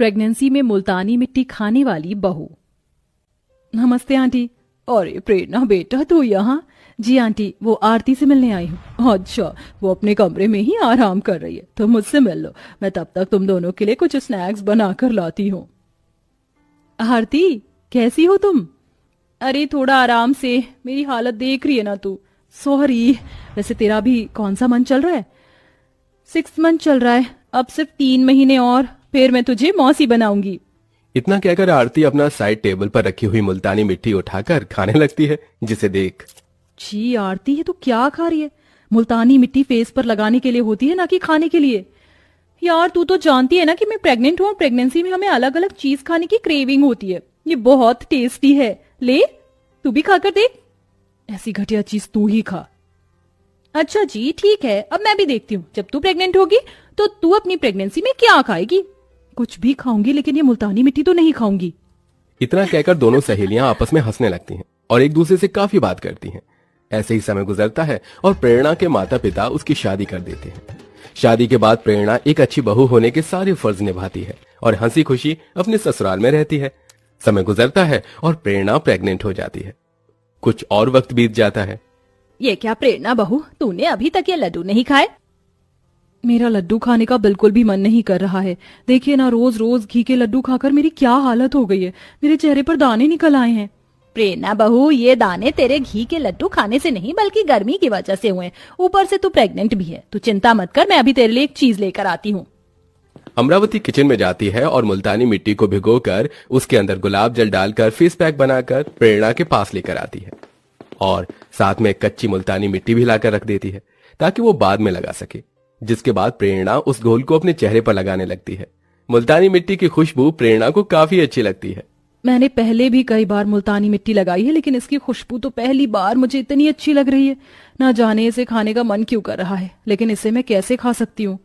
Pregnancy में मुल्तानी मिट्टी खाने वाली बहू। नमस्ते आंटी। अरे प्रेरणा बेटा तू यहाँ? जी आंटी, वो आरती से मिलने आई हूँ। अच्छा, वो अपने कमरे में ही आराम कर रही है, तो मुझसे मिल लो, मैं तब तक तुम दोनों के लिए कुछ स्नैक्स बनाकर लाती हूँ। आरती कैसी हो तुम? अरे थोड़ा आराम से, मेरी हालत देख रही है ना तू। सॉरी। वैसे तेरा भी कौन सा मंथ चल रहा है? 6 मंथ चल रहा है। अब सिर्फ 3 महीने और, फिर मैं तुझे मौसी बनाऊंगी। इतना कहकर आरती अपना साइड टेबल पर रखी हुई मुल्तानी मिट्टी उठाकर खाने लगती है, जिसे देख। जी आरती, ये तो क्या खा रही है? मुल्तानी मिट्टी फेस पर लगाने के लिए होती है, ना कि खाने के लिए। यार तू तो जानती है ना कि मैं प्रेग्नेंट हूँ और प्रेगनेंसी में हमें अलग अलग चीज खाने की क्रेविंग होती है। ये बहुत टेस्टी है, ले तू भी खाकर देख। ऐसी घटिया चीज तू ही खा। अच्छा जी ठीक है, अब मैं भी देखती हूँ, जब तू प्रेग्नेंट होगी तो तू अपनी प्रेगनेंसी में क्या खाएगी। कुछ भी खाऊंगी, लेकिन ये मुल्तानी मिट्टी तो नहीं खाऊंगी। इतना कहकर दोनों सहेलियां आपस में हंसने लगती हैं और एक दूसरे से काफी बात करती हैं। ऐसे ही समय गुजरता है और प्रेरणा के माता पिता उसकी शादी कर देते हैं। शादी के बाद प्रेरणा एक अच्छी बहू होने के सारे फर्ज निभाती है और हंसी खुशी अपने ससुराल में रहती है। समय गुजरता है और प्रेरणा प्रेग्नेंट हो जाती है। कुछ और वक्त बीत जाता है। ये क्या प्रेरणा बहू, तूने अभी तक ये लड्डू नहीं खाए? मेरा लड्डू खाने का बिल्कुल भी मन नहीं कर रहा है। देखिए ना, रोज रोज घी के लड्डू खाकर मेरी क्या हालत हो गई है। मेरे चेहरे पर दाने निकल आए हैं। प्रेरणा बहू, ये दाने तेरे घी के लड्डू खाने से नहीं बल्कि गर्मी की वजह से हुए। ऊपर से तू प्रेग्नेंट भी है। तू चिंता मत कर, मैं अभी तेरे लिए एक चीज लेकर आती हूँ। अमरावती किचन में जाती है और मुल्तानी मिट्टी को भिगोकर उसके अंदर गुलाब जल डालकर फेस पैक बनाकर प्रेरणा के पास लेकर आती है और साथ में कच्ची मुल्तानी मिट्टी भी लाकर रख देती है ताकि वो बाद में लगा सके। जिसके बाद प्रेरणा उस घोल को अपने चेहरे पर लगाने लगती है। मुल्तानी मिट्टी की खुशबू प्रेरणा को काफी अच्छी लगती है। मैंने पहले भी कई बार मुल्तानी मिट्टी लगाई है, लेकिन इसकी खुशबू तो पहली बार मुझे इतनी अच्छी लग रही है। ना जाने इसे खाने का मन क्यों कर रहा है, लेकिन इसे मैं कैसे खा सकती हूँ।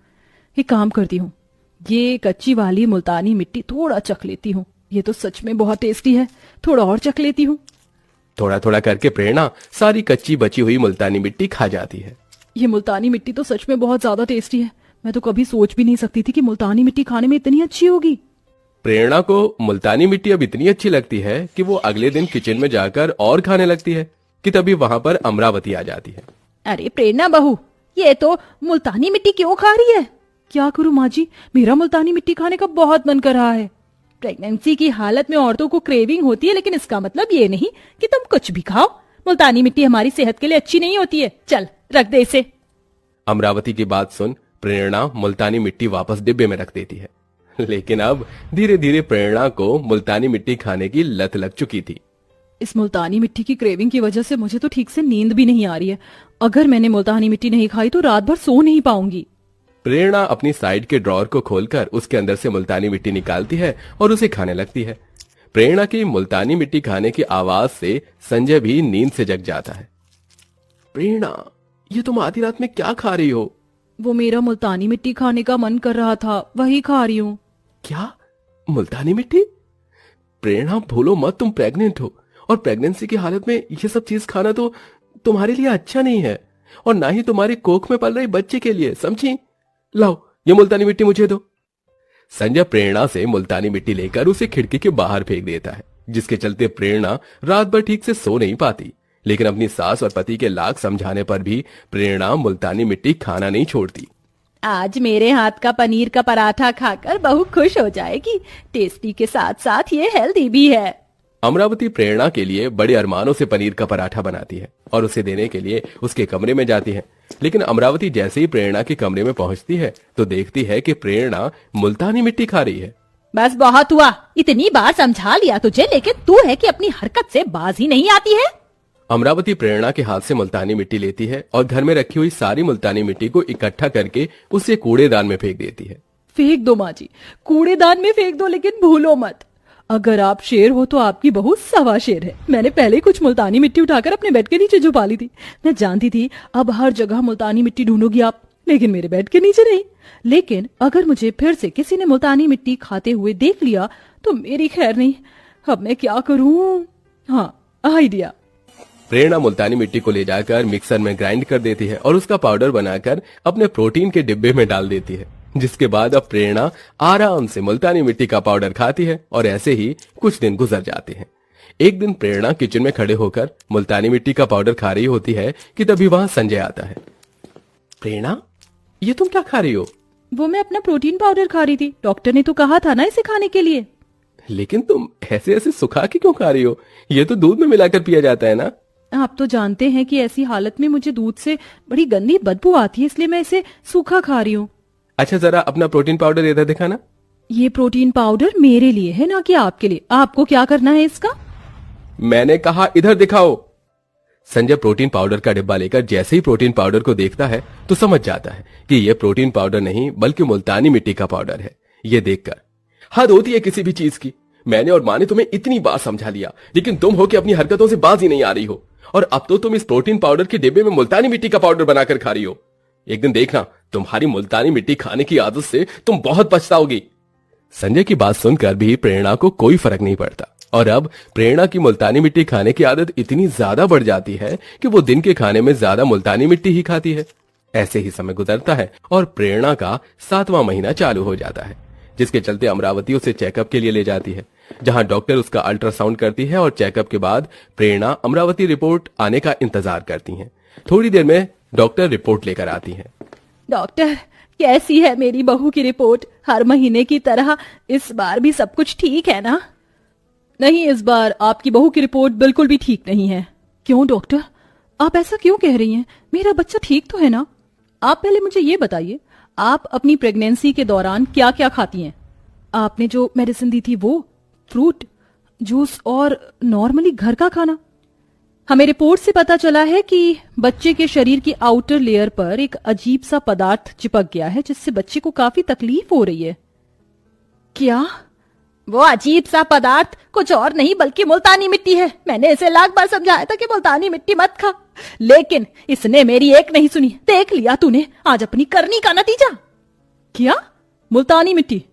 एक काम करती हूँ, ये कच्ची वाली मुल्तानी मिट्टी थोड़ा चख लेती हूँ। ये तो सच में बहुत टेस्टी है, थोड़ा और चख लेती हूँ। थोड़ा थोड़ा करके प्रेरणा सारी कच्ची बची हुई मुल्तानी मिट्टी खा जाती है। ये मुल्तानी मिट्टी तो सच में बहुत ज्यादा टेस्टी है। मैं तो कभी सोच भी नहीं सकती थी कि मुल्तानी मिट्टी खाने में इतनी अच्छी होगी। प्रेरणा को मुल्तानी मिट्टी अब इतनी अच्छी लगती है कि वो अगले दिन किचन में जाकर और खाने लगती है कि तभी वहां पर अमरावती आ जाती है। अरे प्रेरणा बहू, ये तो मुल्तानी मिट्टी क्यों खा रही है? क्या करूं माँ जी, मेरा मुल्तानी मिट्टी खाने का बहुत मन कर रहा है। प्रेगनेंसी की हालत में औरतों को क्रेविंग होती है, लेकिन इसका मतलब ये नहीं कि तुम कुछ भी खाओ। मुल्तानी मिट्टी हमारी सेहत के लिए अच्छी नहीं होती है। चल रख दे इसे। अमरावती की बात सुन प्रेरणा मुल्तानी मिट्टी वापस डिब्बे में रख देती है। लेकिन अब धीरे धीरे प्रेरणा को मुल्तानी मिट्टी खाने की लत लग चुकी थी। इस मुल्तानी मिट्टी की क्रेविंग की वजह से मुझे तो ठीक से नींद भी नहीं आ रही है। अगर मैंने मुल्तानी मिट्टी नहीं खाई तो रात भर सो नहीं पाऊंगी। प्रेरणा अपनी साइड के ड्रॉर को खोलकर उसके अंदर से मुल्तानी मिट्टी निकालती है और उसे खाने लगती है। प्रेरणा की मुल्तानी मिट्टी खाने की आवाज से संजय भी नींद से जग जाता है। प्रेरणा, ये तुम आधी रात में क्या खा रही हो? वो मेरा मुल्तानी मिट्टी खाने का मन कर रहा था, वही खा रही हूँ। क्या? मुल्तानी मिट्टी? प्रेरणा भूलो मत, तुम प्रेग्नेंट हो और प्रेगनेंसी की हालत में ये सब चीज खाना तो तुम्हारे लिए अच्छा नहीं है और ना ही तुम्हारे कोख में पल रहे बच्चे के लिए, समझी? लाओ ये मुल्तानी मिट्टी मुझे दो। संजय प्रेरणा से मुल्तानी मिट्टी लेकर उसे खिड़की के बाहर फेंक देता है, जिसके चलते प्रेरणा रात भर ठीक से सो नहीं पाती। लेकिन अपनी सास और पति के लाख समझाने पर भी प्रेरणा मुल्तानी मिट्टी खाना नहीं छोड़ती। आज मेरे हाथ का पनीर का पराठा खाकर बहू खुश हो जाएगी। टेस्टी के साथ साथ ये हेल्दी भी है। अमरावती प्रेरणा के लिए बड़े अरमानों से पनीर का पराठा बनाती है और उसे देने के लिए उसके कमरे में जाती है। लेकिन अमरावती जैसे ही प्रेरणा के कमरे में पहुंचती है तो देखती है कि प्रेरणा मुल्तानी मिट्टी खा रही है। बस बहुत हुआ, इतनी बार समझा लिया तुझे, लेकिन तू है कि अपनी हरकत से बाज ही नहीं आती है। अमरावती प्रेरणा के हाथ से मुल्तानी मिट्टी लेती है और घर में रखी हुई सारी मुल्तानी मिट्टी को इकट्ठा करके उसे कूड़ेदान में फेंक देती है। फेंक दो माँ जी, कूड़ेदान में फेंक दो, लेकिन भूलो मत, अगर आप शेर हो तो आपकी बहू सवा शेर है। मैंने पहले कुछ मुल्तानी मिट्टी उठाकर अपने बेड के नीचे छुपा ली थी। मैं जानती थी अब हर जगह मुल्तानी मिट्टी ढूंढोगी आप, लेकिन मेरे बेड के नीचे नहीं। लेकिन अगर मुझे फिर से किसी ने मुल्तानी मिट्टी खाते हुए देख लिया तो मेरी खैर नहीं। अब मैं क्या करूं? हाँ, आइडिया। प्रेरणा मुल्तानी मिट्टी को ले जाकर मिक्सर में ग्राइंड कर देती है और उसका पाउडर बनाकर अपने प्रोटीन के डिब्बे में डाल देती है। जिसके बाद अब प्रेरणा आराम से मुल्तानी मिट्टी का पाउडर खाती है और ऐसे ही कुछ दिन गुजर जाते हैं। एक दिन प्रेरणा किचन में खड़े होकर मुल्तानी मिट्टी का पाउडर खा रही होती है कि तभी वहां संजय आता है। प्रेरणा, ये तुम क्या खा रही हो? वो मैं अपना प्रोटीन पाउडर खा रही थी, डॉक्टर ने तो कहा था ना इसे खाने के लिए। लेकिन तुम ऐसे ऐसे सुखा के क्यों खा रही हो? ये तो दूध में मिलाकर पिया जाता है ना। आप तो जानते हैं कि ऐसी हालत में मुझे दूध से बड़ी गंदी बदबू आती है, इसलिए मैं इसे सूखा खा रही हूँ। अच्छा, जरा अपना प्रोटीन पाउडर इधर दिखाना। ये प्रोटीन पाउडर मेरे लिए है, ना कि आपके लिए। आपको क्या करना है इसका? मैंने कहा इधर दिखाओ। संजय प्रोटीन पाउडर का डिब्बा लेकर जैसे ही प्रोटीन पाउडर को देखता है तो समझ जाता है कि यह प्रोटीन पाउडर नहीं बल्कि मुल्तानी मिट्टी का पाउडर है। ये देखकर हद होती है किसी भी चीज की। मैंने और माँ ने तुम्हें इतनी बार समझा लिया, लेकिन तुम हो कि अपनी हरकतों से बाज ही नहीं आ रही हो। और अब तो तुम इस प्रोटीन पाउडर के डिब्बे में मुल्तानी मिट्टी का पाउडर बनाकर खा रही हो। एक दिन देखना, तुम्हारी मुल्तानी मिट्टी खाने की आदत से तुम बहुत पछताओगी। संजय की बात सुनकर भी प्रेरणा को कोई फर्क नहीं पड़ता और अब प्रेरणा की मुल्तानी मिट्टी खाने की आदत इतनी ज्यादा बढ़ जाती है कि वो दिन के खाने में ज्यादा मुल्तानी मिट्टी ही खाती है। ऐसे ही समय गुजरता है और प्रेरणा का 7वां महीना चालू हो जाता है, जिसके चलते अमरावती उसे चेकअप के लिए ले जाती है, जहां डॉक्टर उसका अल्ट्रासाउंड करती है और चेकअप के बाद प्रेरणा अमरावती रिपोर्ट आने का इंतजार करती है। थोड़ी देर में डॉक्टर रिपोर्ट लेकर आती है। डॉक्टर, कैसी है मेरी बहू की रिपोर्ट? हर महीने की तरह इस बार भी सब कुछ ठीक है ना? नहीं, इस बार आपकी बहू की रिपोर्ट बिल्कुल भी ठीक नहीं है। क्यों डॉक्टर, आप ऐसा क्यों कह रही हैं? मेरा बच्चा ठीक तो है ना? आप पहले मुझे ये बताइए, आप अपनी प्रेगनेंसी के दौरान क्या क्या खाती हैं? आपने जो मेडिसिन दी थी वो, फ्रूट, जूस और नॉर्मली घर का खाना? हमें रिपोर्ट से पता चला है कि बच्चे के शरीर की आउटर लेयर पर एक अजीब सा पदार्थ चिपक गया है, जिससे बच्चे को काफी तकलीफ हो रही है। क्या? वो अजीब सा पदार्थ कुछ और नहीं बल्कि मुल्तानी मिट्टी है। मैंने इसे लाख बार समझाया था कि मुल्तानी मिट्टी मत खा, लेकिन इसने मेरी एक नहीं सुनी। देख लिया तूने आज अपनी करनी का नतीजा। क्या? मुल्तानी मिट्टी?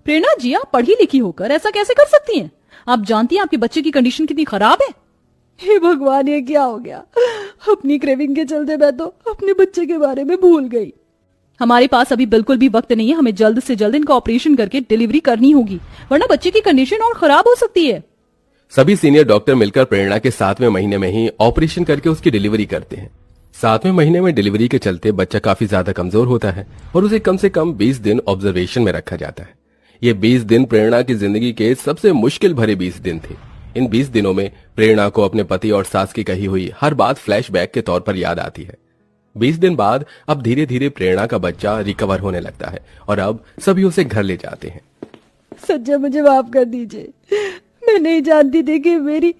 प्रेरणा जी, आप पढ़ी लिखी होकर ऐसा कैसे कर सकती हैं? आप जानती हैं आपके बच्चे की कंडीशन कितनी खराब है। हे भगवान, ये क्या हो गया? अपनी क्रेविंग के चलते मैं तो अपने बच्चे के बारे में भूल गई। हमारे पास अभी बिल्कुल भी वक्त नहीं है। हमें जल्द से जल्द इनका ऑपरेशन करके डिलीवरी करनी होगी, वरना बच्चे की कंडीशन और खराब हो सकती है। सभी सीनियर डॉक्टर मिलकर प्रेरणा के 7वें महीने में ही ऑपरेशन करके उसकी डिलीवरी करते हैं। 7वें महीने में डिलीवरी के चलते बच्चा काफी ज्यादा कमजोर होता है और उसे कम से कम 20 दिन ऑब्जर्वेशन में रखा जाता है। ये 20 दिन प्रेरणा की जिंदगी के सबसे मुश्किल भरे 20 दिन थे। इन 20 दिनों में प्रेरणा को अपने पति और सास की कही हुई हर बात फ्लैशबैक के तौर पर याद आती है। 20 दिन बाद अब धीरे धीरे प्रेरणा का बच्चा रिकवर होने लगता है और अब सभी उसे घर ले जाते हैं। सच्चा मुझे माफ कर दीजिए, मैं नहीं जानती थी कि मेरी